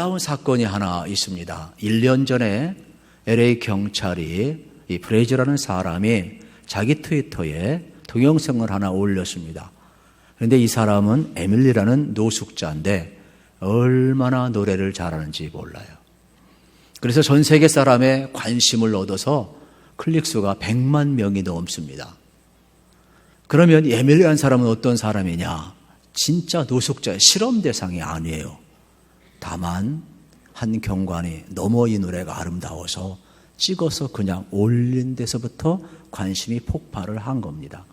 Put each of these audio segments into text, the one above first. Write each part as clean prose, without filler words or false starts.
놀라운 사건이 하나 있습니다. 1년 전에 LA 경찰이 이 브레이즈라는 사람이 자기 트위터에 동영상을 하나 올렸습니다. 그런데 이 사람은 에밀리라는 노숙자인데 얼마나 노래를 잘하는지 몰라요. 그래서 전 세계 사람의 관심을 얻어서 클릭수가 100만 명이 넘습니다. 그러면 에밀리라는 사람은 어떤 사람이냐? 진짜 노숙자의 실험 대상이 아니에요. 다만 한 경관이 너무 이 노래가 아름다워서 찍어서 그냥 올린 데서부터 관심이 폭발을 한 겁니다.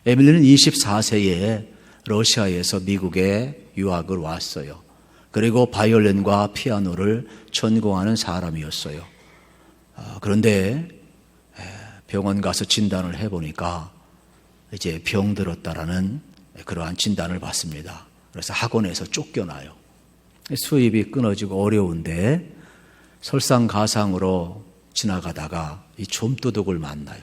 에밀리는 24세에 러시아에서 미국에 유학을 왔어요. 그리고 바이올린과 피아노를 전공하는 사람이었어요. 그런데 병원 가서 진단을 해보니까 이제 병들었다라는 그러한 진단을 받습니다. 그래서 학원에서 쫓겨나요. 수입이 끊어지고 어려운데 설상가상으로 지나가다가 이 좀도둑을 만나요.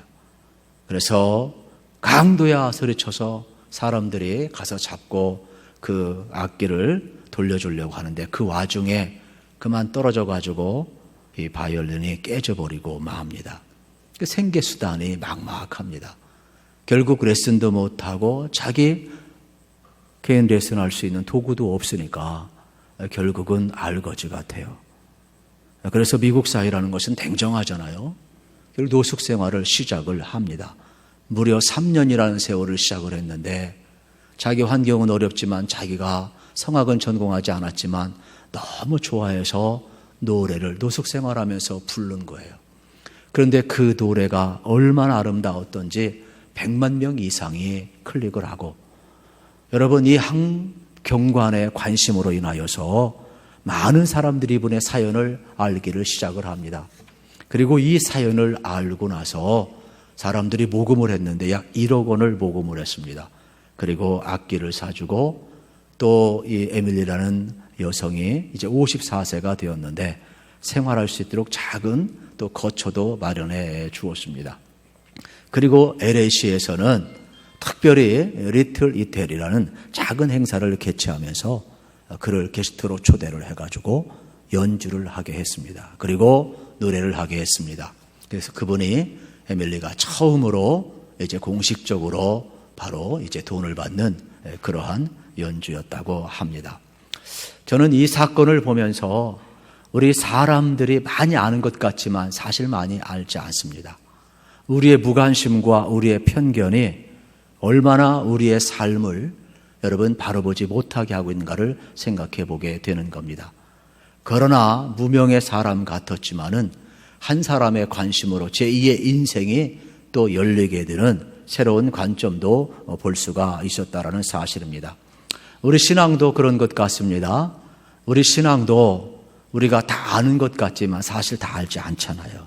그래서 강도야 소리쳐서 사람들이 가서 잡고 그 악기를 돌려주려고 하는데 그 와중에 그만 떨어져 가지고 이 바이올린이 깨져버리고 맙니다. 그 생계수단이 막막합니다. 결국 레슨도 못하고 자기 개인 레슨할 수 있는 도구도 없으니까 결국은 알거지가 돼요. 그래서 미국 사회라는 것은 냉정하잖아요. 결국 노숙 생활을 시작을 합니다. 무려 3년이라는 세월을 시작을 했는데 자기 환경은 어렵지만 자기가 성악은 전공하지 않았지만 너무 좋아해서 노래를 노숙 생활하면서 부른 거예요. 그런데 그 노래가 얼마나 아름다웠던지 100만 명 이상이 클릭을 하고 여러분 이 한 경관의 관심으로 인하여서 많은 사람들이 이분의 사연을 알기를 시작을 합니다. 그리고 이 사연을 알고 나서 사람들이 모금을 했는데 약 1억 원을 모금을 했습니다. 그리고 악기를 사주고 또 이 에밀리라는 여성이 이제 54세가 되었는데 생활할 수 있도록 작은 또 거처도 마련해 주었습니다. 그리고 LA시에서는 특별히 리틀 이태리라는 작은 행사를 개최하면서 그를 게스트로 초대를 해가지고 연주를 하게 했습니다. 그리고 노래를 하게 했습니다. 그래서 그분이 에밀리가 처음으로 이제 공식적으로 바로 이제 돈을 받는 그러한 연주였다고 합니다. 저는 이 사건을 보면서 우리 사람들이 많이 아는 것 같지만 사실 많이 알지 않습니다. 우리의 무관심과 우리의 편견이 얼마나 우리의 삶을 여러분 바로 보지 못하게 하고 있는가를 생각해 보게 되는 겁니다. 그러나 무명의 사람 같았지만은 한 사람의 관심으로 제2의 인생이 또 열리게 되는 새로운 관점도 볼 수가 있었다라는 사실입니다. 우리 신앙도 그런 것 같습니다. 우리 신앙도 우리가 다 아는 것 같지만 사실 다 알지 않잖아요.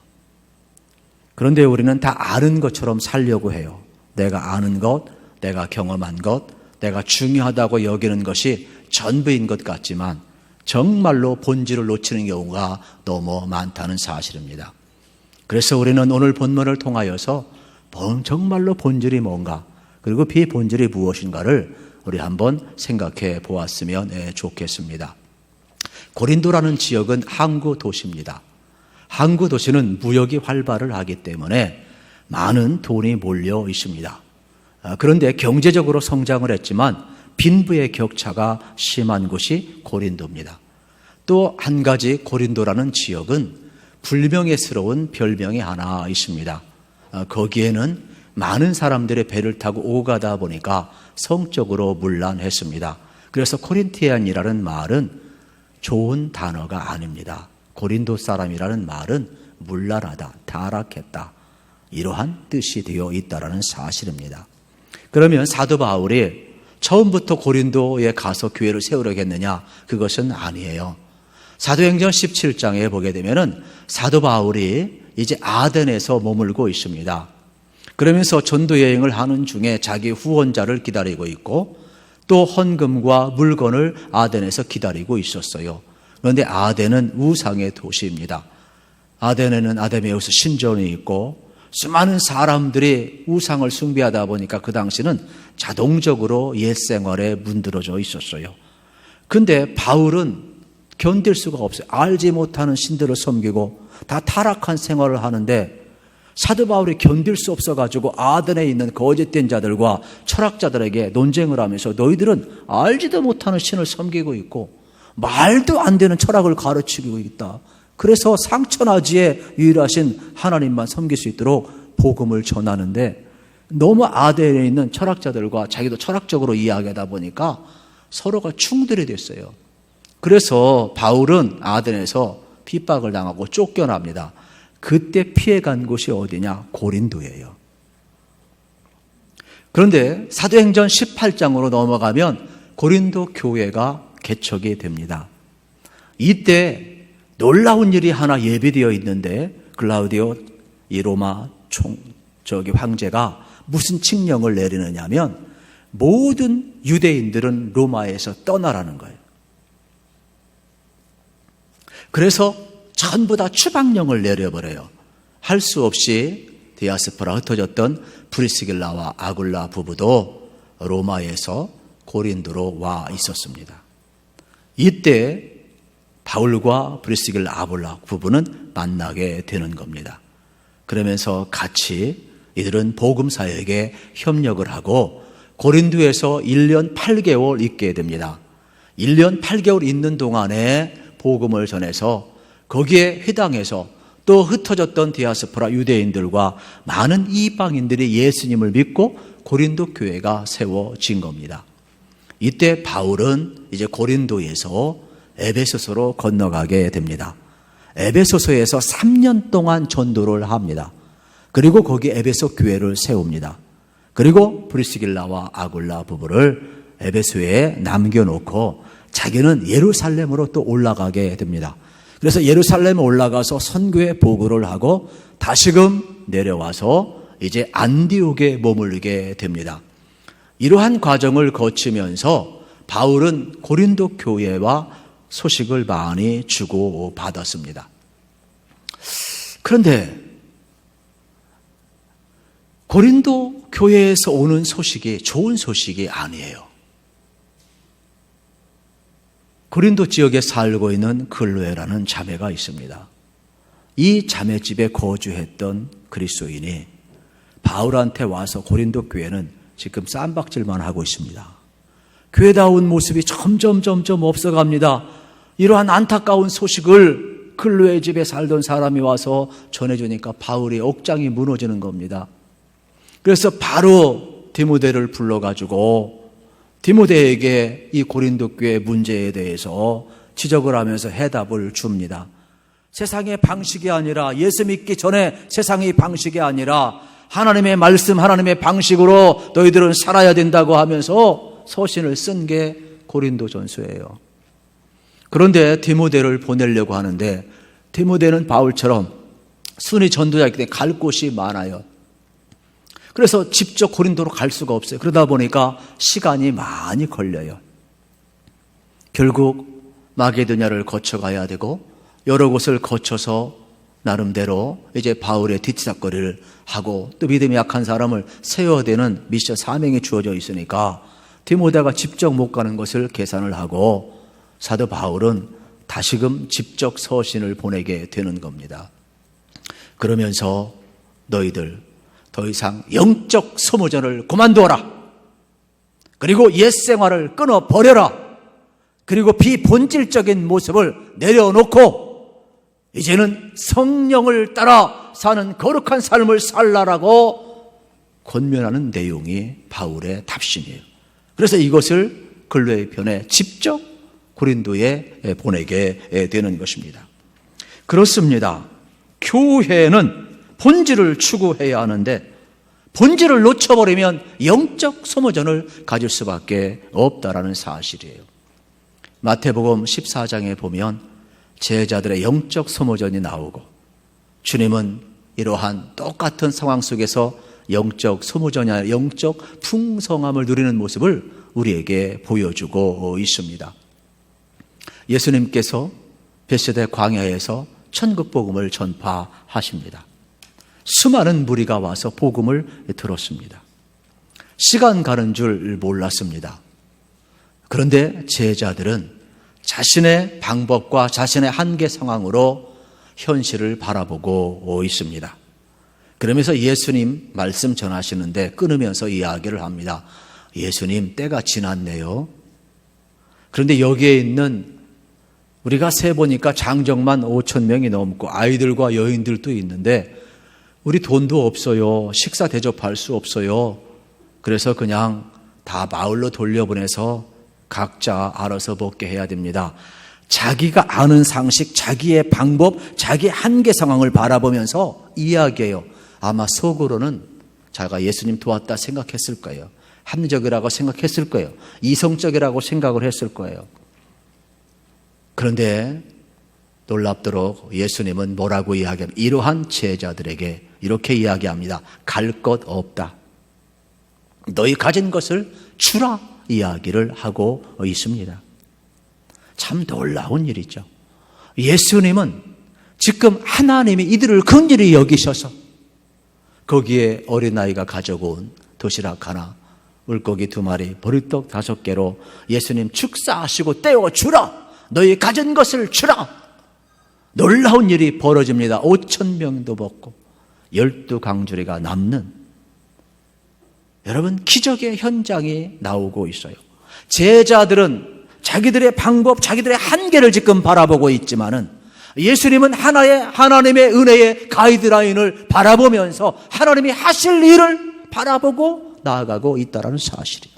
그런데 우리는 다 아는 것처럼 살려고 해요. 내가 아는 것, 내가 경험한 것, 내가 중요하다고 여기는 것이 전부인 것 같지만 정말로 본질을 놓치는 경우가 너무 많다는 사실입니다. 그래서 우리는 오늘 본문을 통하여서 정말로 본질이 뭔가 그리고 비본질이 무엇인가를 우리 한번 생각해 보았으면 좋겠습니다. 고린도라는 지역은 항구 도시입니다. 항구 도시는 무역이 활발을 하기 때문에 많은 돈이 몰려 있습니다. 그런데 경제적으로 성장을 했지만 빈부의 격차가 심한 곳이 고린도입니다. 또 한 가지 고린도라는 지역은 불명예스러운 별명이 하나 있습니다. 거기에는 많은 사람들의 배를 타고 오가다 보니까 성적으로 문란했습니다. 그래서 코린티안이라는 말은 좋은 단어가 아닙니다. 고린도 사람이라는 말은 문란하다, 타락했다 이러한 뜻이 되어 있다는 사실입니다. 그러면 사도 바울이 처음부터 고린도에 가서 교회를 세우려고 했느냐? 그것은 아니에요. 사도행전 17장에 보게 되면은 사도 바울이 이제 아덴에서 머물고 있습니다. 그러면서 전도 여행을 하는 중에 자기 후원자를 기다리고 있고 또 헌금과 물건을 아덴에서 기다리고 있었어요. 그런데 아덴은 우상의 도시입니다. 아덴에는 아데메우스 신전이 있고 수많은 사람들이 우상을 숭배하다 보니까 그 당시는 자동적으로 옛 생활에 문드러져 있었어요. 근데 바울은 견딜 수가 없어요. 알지 못하는 신들을 섬기고 다 타락한 생활을 하는데 사도 바울이 견딜 수 없어가지고 아덴에 있는 거짓된 자들과 철학자들에게 논쟁을 하면서 너희들은 알지도 못하는 신을 섬기고 있고 말도 안 되는 철학을 가르치고 있다. 그래서 상천하지에 유일하신 하나님만 섬길 수 있도록 복음을 전하는데 너무 아덴에 있는 철학자들과 자기도 철학적으로 이야기하다 보니까 서로가 충돌이 됐어요. 그래서 바울은 아덴에서 핍박을 당하고 쫓겨납니다. 그때 피해간 곳이 어디냐? 고린도예요. 그런데 사도행전 18장으로 넘어가면 고린도 교회가 개척이 됩니다. 이때 놀라운 일이 하나 예비되어 있는데 글라우디오 이 로마 황제가 무슨 칙령을 내리느냐 하면 모든 유대인들은 로마에서 떠나라는 거예요. 그래서 전부 다 추방령을 내려버려요. 할 수 없이 디아스포라 흩어졌던 브리스길라와 아굴라 부부도 로마에서 고린도로 와 있었습니다. 이때 바울과 브리스길라 아굴라 부부는 만나게 되는 겁니다. 그러면서 같이 이들은 복음 사역에 협력을 하고 고린도에서 1년 8개월 있게 됩니다. 1년 8개월 있는 동안에 복음을 전해서 거기에 회당에서 또 흩어졌던 디아스포라 유대인들과 많은 이방인들이 예수님을 믿고 고린도 교회가 세워진 겁니다. 이때 바울은 이제 고린도에서 에베소서로 건너가게 됩니다. 에베소서에서 3년 동안 전도를 합니다. 그리고 거기 에베소 교회를 세웁니다. 그리고 브리스길라와 아굴라 부부를 에베소에 남겨놓고 자기는 예루살렘으로 또 올라가게 됩니다. 그래서 예루살렘에 올라가서 선교의 보고를 하고 다시금 내려와서 이제 안디옥에 머물게 됩니다. 이러한 과정을 거치면서 바울은 고린도 교회와 소식을 많이 주고 받았습니다. 그런데 고린도 교회에서 오는 소식이 좋은 소식이 아니에요. 고린도 지역에 살고 있는 글로에라는 자매가 있습니다. 이 자매집에 거주했던 그리스도인이 바울한테 와서 고린도 교회는 지금 쌈박질만 하고 있습니다. 교회다운 모습이 점점 없어갑니다. 이러한 안타까운 소식을 글로의 집에 살던 사람이 와서 전해주니까 바울의 억장이 무너지는 겁니다. 그래서 바로 디모데를 불러가지고 디모데에게 이 고린도 교회 문제에 대해서 지적을 하면서 해답을 줍니다. 세상의 방식이 아니라 예수 믿기 전에 세상의 방식이 아니라 하나님의 말씀, 하나님의 방식으로 너희들은 살아야 된다고 하면서 서신을 쓴 게 고린도전서예요. 그런데 디모데를 보내려고 하는데 디모데는 바울처럼 순위 전도자이기 때문에 갈 곳이 많아요. 그래서 직접 고린도로 갈 수가 없어요. 그러다 보니까 시간이 많이 걸려요. 결국 마게도냐를 거쳐가야 되고 여러 곳을 거쳐서 나름대로 이제 바울의 뒤치다거리를 하고 또 믿음이 약한 사람을 세워야 되는 미션 사명이 주어져 있으니까 디모데가 직접 못 가는 것을 계산을 하고 사도 바울은 다시금 직접 서신을 보내게 되는 겁니다. 그러면서 너희들 더 이상 영적 소모전을 그만두어라. 그리고 옛 생활을 끊어버려라. 그리고 비본질적인 모습을 내려놓고 이제는 성령을 따라 사는 거룩한 삶을 살라라고 권면하는 내용이 바울의 답신이에요. 그래서 이것을 글로의 편에 직접 고린도에 보내게 되는 것입니다. 그렇습니다. 교회는 본질을 추구해야 하는데 본질을 놓쳐버리면 영적 소모전을 가질 수밖에 없다라는 사실이에요. 마태복음 14장에 보면 제자들의 영적 소모전이 나오고 주님은 이러한 똑같은 상황 속에서 영적 소모전이 아니라 영적 풍성함을 누리는 모습을 우리에게 보여주고 있습니다. 예수님께서 벳세다 광야에서 천국복음을 전파하십니다. 수많은 무리가 와서 복음을 들었습니다. 시간 가는 줄 몰랐습니다. 그런데 제자들은 자신의 방법과 자신의 한계 상황으로 현실을 바라보고 있습니다. 그러면서 예수님 말씀 전하시는데 끊으면서 이야기를 합니다. 예수님, 때가 지났네요. 그런데 여기에 있는 우리가 세보니까 장정만 5천 명이 넘고 아이들과 여인들도 있는데 우리 돈도 없어요. 식사 대접할 수 없어요. 그래서 그냥 다 마을로 돌려보내서 각자 알아서 먹게 해야 됩니다. 자기가 아는 상식, 자기의 방법, 자기의 한계 상황을 바라보면서 이야기해요. 아마 속으로는 자기가 예수님 도왔다 생각했을 거예요. 합리적이라고 생각했을 거예요. 이성적이라고 생각을 했을 거예요. 그런데 놀랍도록 예수님은 뭐라고 이야기합니까? 이러한 제자들에게 이렇게 이야기합니다. 갈 것 없다. 너희 가진 것을 주라 이야기를 하고 있습니다. 참 놀라운 일이죠. 예수님은 지금 하나님이 이들을 긍휼히 여기셔서 거기에 어린아이가 가져온 도시락 하나, 물고기 2마리, 보리떡 5개로 예수님 축사하시고 떼어주라. 너희 가진 것을 주라. 놀라운 일이 벌어집니다. 5천 명도 먹고 12강주리가 남는, 여러분, 기적의 현장이 나오고 있어요. 제자들은 자기들의 방법, 자기들의 한계를 지금 바라보고 있지만은 예수님은 하나님의 은혜의 가이드라인을 바라보면서 하나님이 하실 일을 바라보고 나아가고 있다는 사실이에요.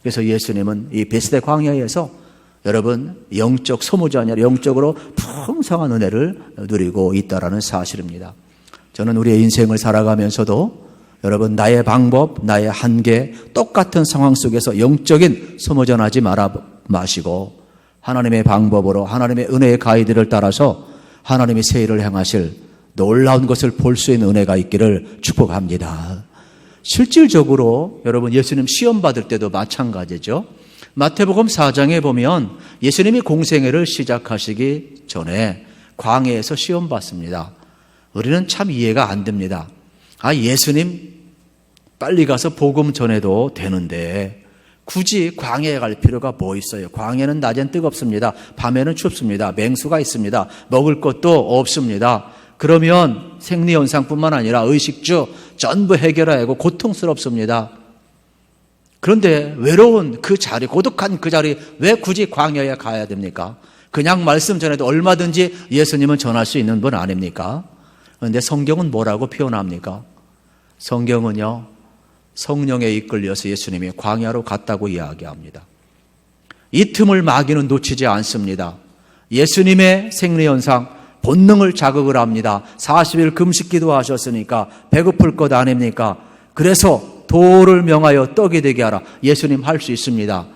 그래서 예수님은 이 베스데 광야에서 여러분 영적 소모자 아니라 영적으로 풍성한 은혜를 누리고 있다는 사실입니다. 저는 우리의 인생을 살아가면서도 여러분 나의 방법, 나의 한계, 똑같은 상황 속에서 영적인 소모전하지 마시고 하나님의 방법으로 하나님의 은혜의 가이드를 따라서 하나님이 새 일을 행하실 놀라운 것을 볼 수 있는 은혜가 있기를 축복합니다. 실질적으로 여러분 예수님 시험 받을 때도 마찬가지죠. 마태복음 4장에 보면 예수님이 공생애를 시작하시기 전에 광야에서 시험 받습니다. 우리는 참 이해가 안 됩니다. 예수님 빨리 가서 복음 전해도 되는데 굳이 광야에 갈 필요가 뭐 있어요? 광야는 낮엔 뜨겁습니다. 밤에는 춥습니다. 맹수가 있습니다. 먹을 것도 없습니다. 그러면 생리현상뿐만 아니라 의식주 전부 해결하고 고통스럽습니다. 그런데 외로운 그 자리, 고독한 그 자리 왜 굳이 광야에 가야 됩니까? 그냥 말씀 전해도 얼마든지 예수님은 전할 수 있는 분 아닙니까? 그런데 성경은 뭐라고 표현합니까? 성경은요, 성령에 이끌려서 예수님이 광야로 갔다고 이야기합니다. 이 틈을 마귀는 놓치지 않습니다. 예수님의 생리현상, 본능을 자극을 합니다. 40일 금식 기도하셨으니까 배고플 것 아닙니까? 그래서 돌을 명하여 떡이 되게 하라. 예수님 할 수 있습니다.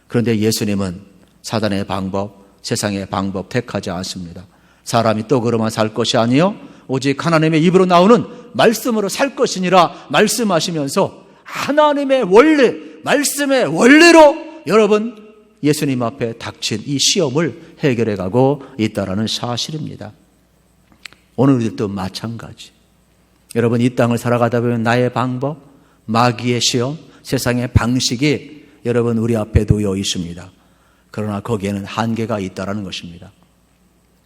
그런데 예수님은 사단의 방법, 세상의 방법 택하지 않습니다. 사람이 떡으로만 살 것이 아니요 오직 하나님의 입으로 나오는 말씀으로 살 것이니라 말씀하시면서 하나님의 원리, 말씀의 원리로 여러분 예수님 앞에 닥친 이 시험을 해결해 가고 있다는 사실입니다. 오늘 우리들도 마찬가지. 여러분 이 땅을 살아가다 보면 나의 방법, 마귀의 시험, 세상의 방식이 여러분 우리 앞에 놓여 있습니다. 그러나 거기에는 한계가 있다는 것입니다.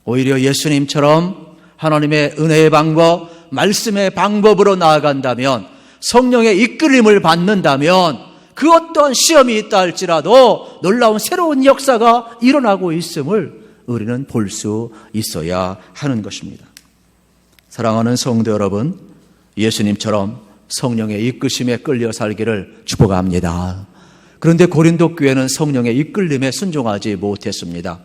오히려 예수님처럼 하나님의 은혜의 방법, 말씀의 방법으로 나아간다면, 성령의 이끌림을 받는다면 그 어떤 시험이 있다 할지라도 놀라운 새로운 역사가 일어나고 있음을 우리는 볼 수 있어야 하는 것입니다. 사랑하는 성도 여러분, 예수님처럼 성령의 이끄심에 끌려 살기를 축복합니다. 그런데 고린도 교회는 성령의 이끌림에 순종하지 못했습니다.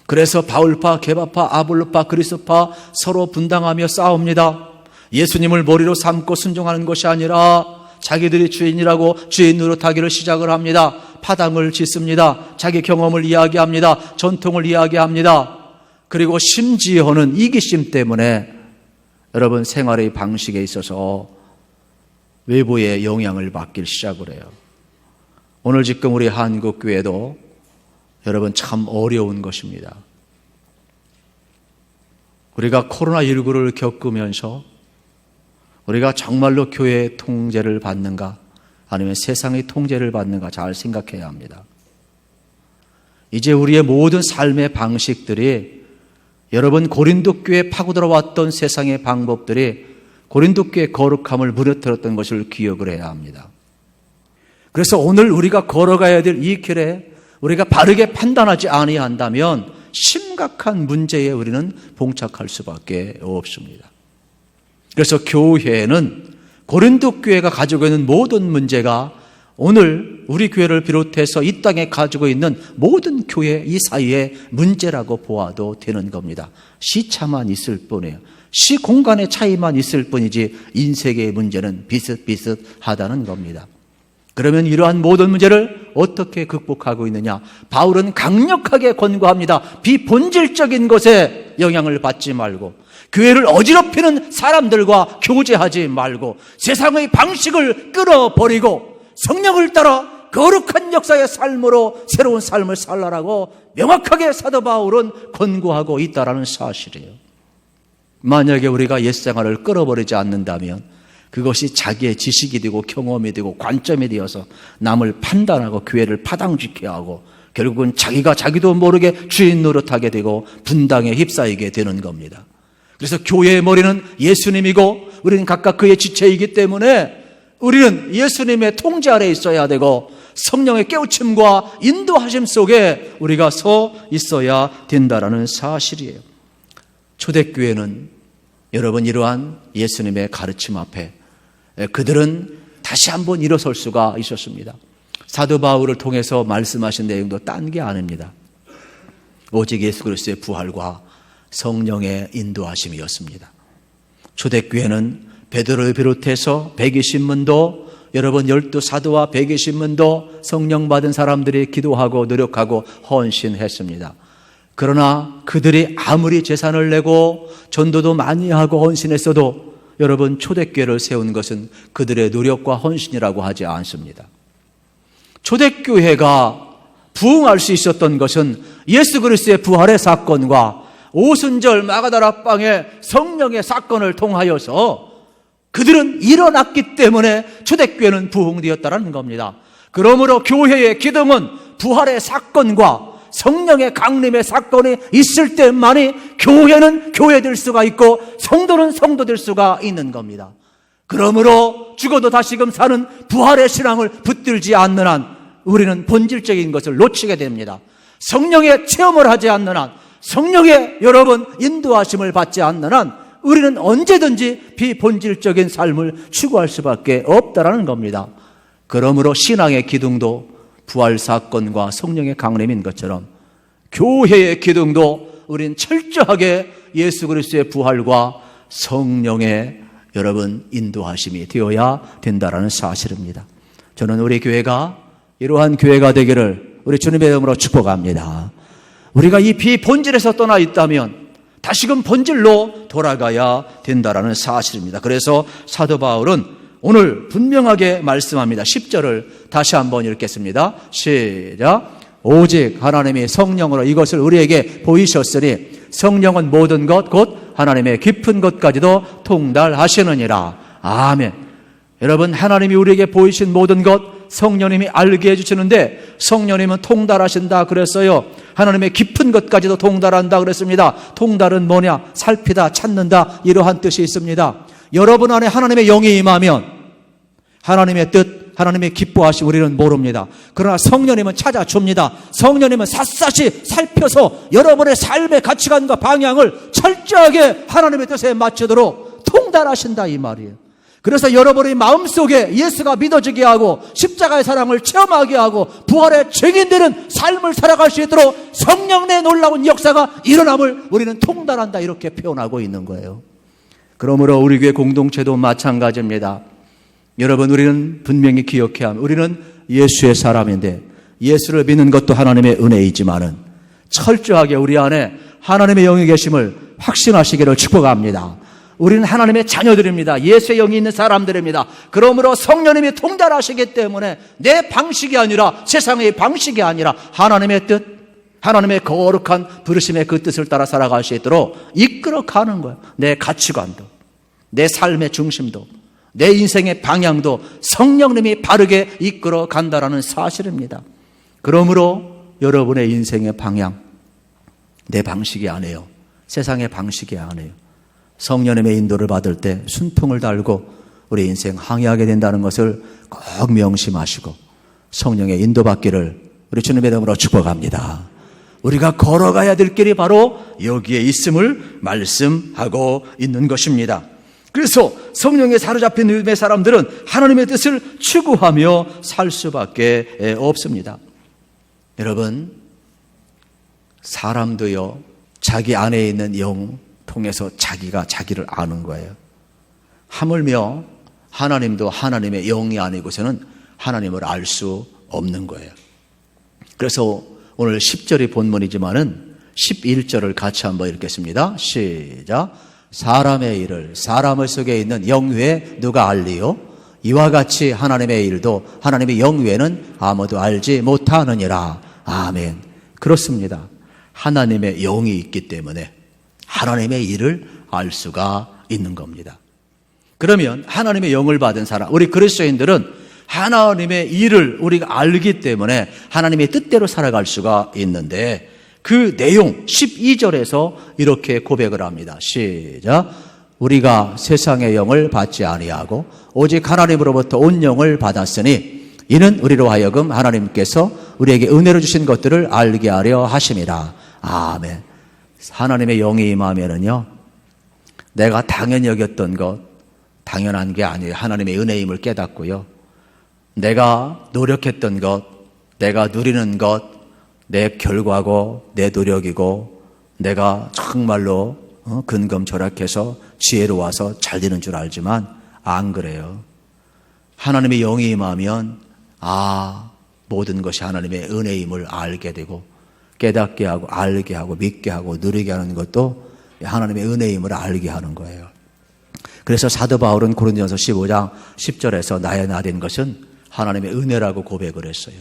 그래서 바울파, 게바파, 아볼로파, 그리스파 서로 분당하며 싸웁니다. 예수님을 머리로 삼고 순종하는 것이 아니라 자기들이 주인이라고 주인 노릇하기를 시작을 합니다. 파당을 짓습니다. 자기 경험을 이야기합니다. 전통을 이야기합니다. 그리고 심지어는 이기심 때문에 여러분 생활의 방식에 있어서 외부의 영향을 받기 시작을 해요. 오늘 지금 우리 한국교회도 여러분 참 어려운 것입니다. 우리가 코로나19를 겪으면서 우리가 정말로 교회의 통제를 받는가 아니면 세상의 통제를 받는가 잘 생각해야 합니다. 이제 우리의 모든 삶의 방식들이 여러분 고린도 교회에 파고들어왔던 세상의 방법들이 고린도 교회의 거룩함을 무너뜨렸던 것을 기억을 해야 합니다. 그래서 오늘 우리가 걸어가야 될 이 길에 우리가 바르게 판단하지 아니한다면 심각한 문제에 우리는 봉착할 수밖에 없습니다. 그래서 교회는 고린도 교회가 가지고 있는 모든 문제가 오늘 우리 교회를 비롯해서 이 땅에 가지고 있는 모든 교회 이 사이의 문제라고 보아도 되는 겁니다. 시차만 있을 뿐이에요. 시공간의 차이만 있을 뿐이지 인생의 문제는 비슷비슷하다는 겁니다. 그러면 이러한 모든 문제를 어떻게 극복하고 있느냐? 바울은 강력하게 권고합니다. 비본질적인 것에 영향을 받지 말고 교회를 어지럽히는 사람들과 교제하지 말고 세상의 방식을 끊어버리고 성령을 따라 거룩한 역사의 삶으로 새로운 삶을 살라라고 명확하게 사도 바울은 권고하고 있다는 사실이에요. 만약에 우리가 옛생활을 끊어버리지 않는다면 그것이 자기의 지식이 되고 경험이 되고 관점이 되어서 남을 판단하고 교회를 파당시켜야 하고 결국은 자기도 모르게 주인 노릇하게 되고 분당에 휩싸이게 되는 겁니다. 그래서 교회의 머리는 예수님이고 우리는 각각 그의 지체이기 때문에 우리는 예수님의 통제 아래 있어야 되고 성령의 깨우침과 인도하심 속에 우리가 서 있어야 된다는 사실이에요. 초대교회는 여러분 이러한 예수님의 가르침 앞에 그들은 다시 한번 일어설 수가 있었습니다. 사도 바울을 통해서 말씀하신 내용도 딴 게 아닙니다. 오직 예수 그리스도의 부활과 성령의 인도하심이었습니다. 초대교회는 베드로를 비롯해서 120문도 여러분 12사도와 120문도 성령 받은 사람들이 기도하고 노력하고 헌신했습니다. 그러나 그들이 아무리 재산을 내고 전도도 많이 하고 헌신했어도 여러분 초대교회를 세운 것은 그들의 노력과 헌신이라고 하지 않습니다. 초대교회가 부흥할 수 있었던 것은 예수 그리스도의 부활의 사건과 오순절 마가다라 방의 성령의 사건을 통하여서 그들은 일어났기 때문에 초대교회는 부흥되었다는 겁니다. 그러므로 교회의 기둥은 부활의 사건과 성령의 강림의 사건이 있을 때만이 교회는 교회될 수가 있고 성도는 성도될 수가 있는 겁니다. 그러므로 죽어도 다시금 사는 부활의 신앙을 붙들지 않는 한 우리는 본질적인 것을 놓치게 됩니다. 성령의 체험을 하지 않는 한, 성령의 여러분 인도하심을 받지 않는 한 우리는 언제든지 비본질적인 삶을 추구할 수밖에 없다라는 겁니다. 그러므로 신앙의 기둥도 부활 사건과 성령의 강림인 것처럼 교회의 기둥도 우린 철저하게 예수 그리스도의 부활과 성령의 여러분 인도하심이 되어야 된다라는 사실입니다. 저는 우리 교회가 이러한 교회가 되기를 우리 주님의 이름으로 축복합니다. 우리가 이 비본질에서 떠나 있다면 다시금 본질로 돌아가야 된다라는 사실입니다. 그래서 사도 바울은 오늘 분명하게 말씀합니다. 10절을 다시 한번 읽겠습니다. 시작. 오직 하나님이 성령으로 이것을 우리에게 보이셨으니 성령은 모든 것 곧 하나님의 깊은 것까지도 통달하시느니라. 아멘. 여러분 하나님이 우리에게 보이신 모든 것 성령님이 알게 해주시는데 성령님은 통달하신다 그랬어요. 하나님의 깊은 것까지도 통달한다 그랬습니다. 통달은 뭐냐? 살피다, 찾는다 이러한 뜻이 있습니다. 여러분 안에 하나님의 영이 임하면 하나님의 뜻, 하나님의 기뻐하심 우리는 모릅니다. 그러나 성령님은 찾아줍니다. 성령님은 샅샅이 살펴서 여러분의 삶의 가치관과 방향을 철저하게 하나님의 뜻에 맞추도록 통달하신다 이 말이에요. 그래서 여러분의 마음속에 예수가 믿어지게 하고 십자가의 사랑을 체험하게 하고 부활의 증인되는 삶을 살아갈 수 있도록 성령의 놀라운 역사가 일어남을 우리는 통달한다 이렇게 표현하고 있는 거예요. 그러므로 우리 교회 공동체도 마찬가지입니다. 여러분 우리는 분명히 기억해야 합니다. 우리는 예수의 사람인데 예수를 믿는 것도 하나님의 은혜이지만은 철저하게 우리 안에 하나님의 영이 계심을 확신하시기를 축복합니다. 우리는 하나님의 자녀들입니다. 예수의 영이 있는 사람들입니다. 그러므로 성령님이 통달하시기 때문에 내 방식이 아니라 세상의 방식이 아니라 하나님의 뜻, 하나님의 거룩한 부르심의 그 뜻을 따라 살아갈 수 있도록 이끌어가는 거예요. 내 가치관도, 내 삶의 중심도, 내 인생의 방향도 성령님이 바르게 이끌어간다라는 사실입니다. 그러므로 여러분의 인생의 방향, 내 방식이 아니에요. 세상의 방식이 아니에요. 성령님의 인도를 받을 때 순통을 달고 우리 인생 항해하게 된다는 것을 꼭 명심하시고 성령의 인도받기를 우리 주님의 이름으로 축복합니다. 우리가 걸어가야 될 길이 바로 여기에 있음을 말씀하고 있는 것입니다. 그래서 성령에 사로잡힌 믿음의 사람들은 하나님의 뜻을 추구하며 살 수밖에 없습니다. 여러분, 사람도요, 자기 안에 있는 영 통해서 자기가 자기를 아는 거예요. 하물며 하나님도 하나님의 영이 아니고서는 하나님을 알 수 없는 거예요. 그래서 오늘 10절이 본문이지만은 11절을 같이 한번 읽겠습니다. 시작. 사람의 일을 사람 속에 있는 영 외에 누가 알리요? 이와 같이 하나님의 일도 하나님의 영 외에는 아무도 알지 못하느니라. 아멘. 그렇습니다. 하나님의 영이 있기 때문에 하나님의 일을 알 수가 있는 겁니다. 그러면 하나님의 영을 받은 사람, 우리 그리스도인들은 하나님의 일을 우리가 알기 때문에 하나님의 뜻대로 살아갈 수가 있는데 그 내용 12절에서 이렇게 고백을 합니다. 시작. 우리가 세상의 영을 받지 아니하고 오직 하나님으로부터 온 영을 받았으니 이는 우리로 하여금 하나님께서 우리에게 은혜로 주신 것들을 알게 하려 하심이라. 아멘. 하나님의 영이 임하면은요, 내가 당연히 여겼던 것, 당연한 게 아니에요. 하나님의 은혜임을 깨닫고요. 내가 노력했던 것, 내가 누리는 것, 내 결과고 내 노력이고 내가 정말로 근검절약해서 지혜로워서 잘 되는 줄 알지만 안 그래요. 하나님의 영이 임하면 모든 것이 하나님의 은혜임을 알게 되고 깨닫게 하고 알게 하고 믿게 하고 누리게 하는 것도 하나님의 은혜임을 알게 하는 거예요. 그래서 사도 바울은 고린도전서 15장 10절에서 나의 나 된 것은 하나님의 은혜라고 고백을 했어요.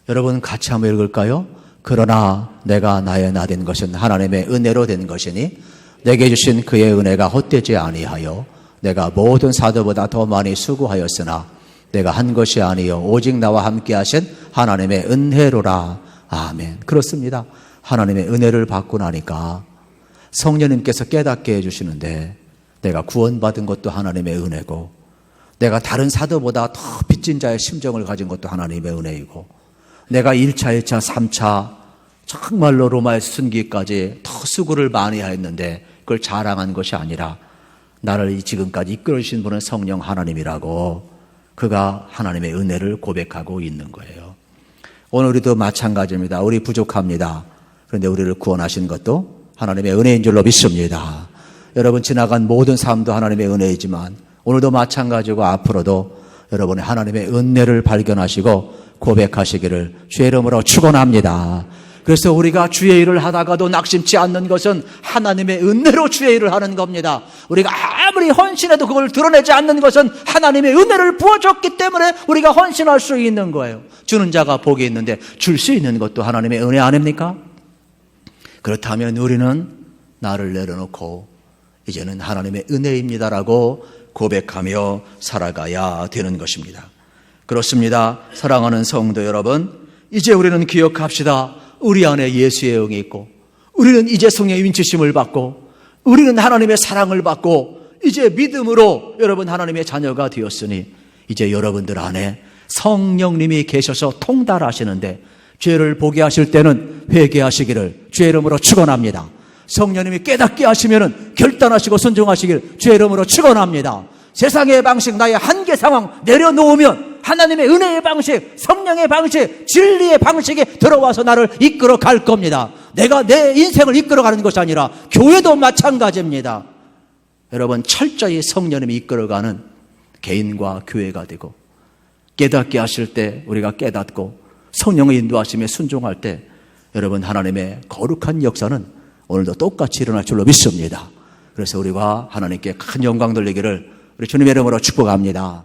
여러분 같이 한번 읽을까요? 그러나 내가 나의 나 된 것은 하나님의 은혜로 된 것이니 내게 주신 그의 은혜가 헛되지 아니하여 내가 모든 사도보다 더 많이 수고하였으나 내가 한 것이 아니요 오직 나와 함께 하신 하나님의 은혜로라. 아멘. 그렇습니다. 하나님의 은혜를 받고 나니까 성령님께서 깨닫게 해주시는데 내가 구원받은 것도 하나님의 은혜고 내가 다른 사도보다 더 빚진 자의 심정을 가진 것도 하나님의 은혜이고 내가 1차, 2차, 3차 정말로 로마에서 순기까지 더 수고를 많이 했는데 그걸 자랑한 것이 아니라 나를 지금까지 이끌어 주신 분은 성령 하나님이라고 그가 하나님의 은혜를 고백하고 있는 거예요. 오늘 우리도 마찬가지입니다. 우리 부족합니다. 그런데 우리를 구원하신 것도 하나님의 은혜인 줄로 믿습니다. 여러분 지나간 모든 삶도 하나님의 은혜이지만 오늘도 마찬가지고 앞으로도 여러분의 하나님의 은혜를 발견하시고 고백하시기를 주의 이름으로 축원합니다. 그래서 우리가 주의 일을 하다가도 낙심치 않는 것은 하나님의 은혜로 주의 일을 하는 겁니다. 우리가 아무리 헌신해도 그걸 드러내지 않는 것은 하나님의 은혜를 부어줬기 때문에 우리가 헌신할 수 있는 거예요. 주는 자가 복이 있는데 줄 수 있는 것도 하나님의 은혜 아닙니까? 그렇다면 우리는 나를 내려놓고 이제는 하나님의 은혜입니다라고 고백하며 살아가야 되는 것입니다. 그렇습니다. 사랑하는 성도 여러분, 이제 우리는 기억합시다. 우리 안에 예수의 영이 있고 우리는 이제 성령의 인치심을 받고 우리는 하나님의 사랑을 받고 이제 믿음으로 여러분 하나님의 자녀가 되었으니 이제 여러분들 안에 성령님이 계셔서 통달하시는데 죄를 보게 하실 때는 회개하시기를 주의 이름으로 축원합니다. 성령님이 깨닫게 하시면은 결단하시고 순종하시길 주의 이름으로 축원합니다. 세상의 방식, 나의 한계 상황 내려놓으면 하나님의 은혜의 방식, 성령의 방식, 진리의 방식에 들어와서 나를 이끌어 갈 겁니다. 내가 내 인생을 이끌어가는 것이 아니라 교회도 마찬가지입니다. 여러분 철저히 성령님이 이끌어가는 개인과 교회가 되고 깨닫게 하실 때 우리가 깨닫고 성령의 인도하심에 순종할 때 여러분 하나님의 거룩한 역사는 오늘도 똑같이 일어날 줄로 믿습니다. 그래서 우리가 하나님께 큰 영광 돌리기를 우리 주님의 이름으로 축복합니다.